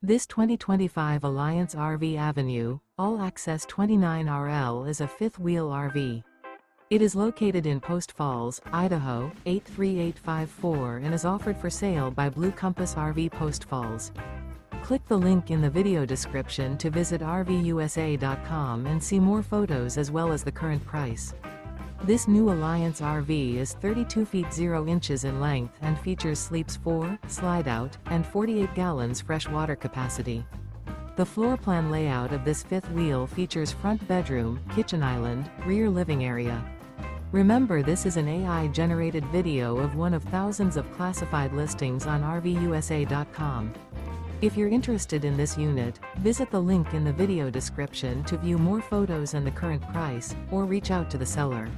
This 2025 Alliance RV Avenue, all-access 29RL is a fifth-wheel RV. It is located in Post Falls, Idaho, 83854 and is offered for sale by Blue Compass RV Post Falls. Click the link in the video description to visit RVUSA.com and see more photos as well as the current price. This new Alliance RV is 32 feet 0 inches in length and features sleeps 4, slide-out, and 48 gallons fresh water capacity. The floor plan layout of this fifth wheel features front bedroom, kitchen island, rear living area. Remember, this is an AI-generated video of one of thousands of classified listings on RVUSA.com. If you're interested in this unit, visit the link in the video description to view more photos and the current price, or reach out to the seller.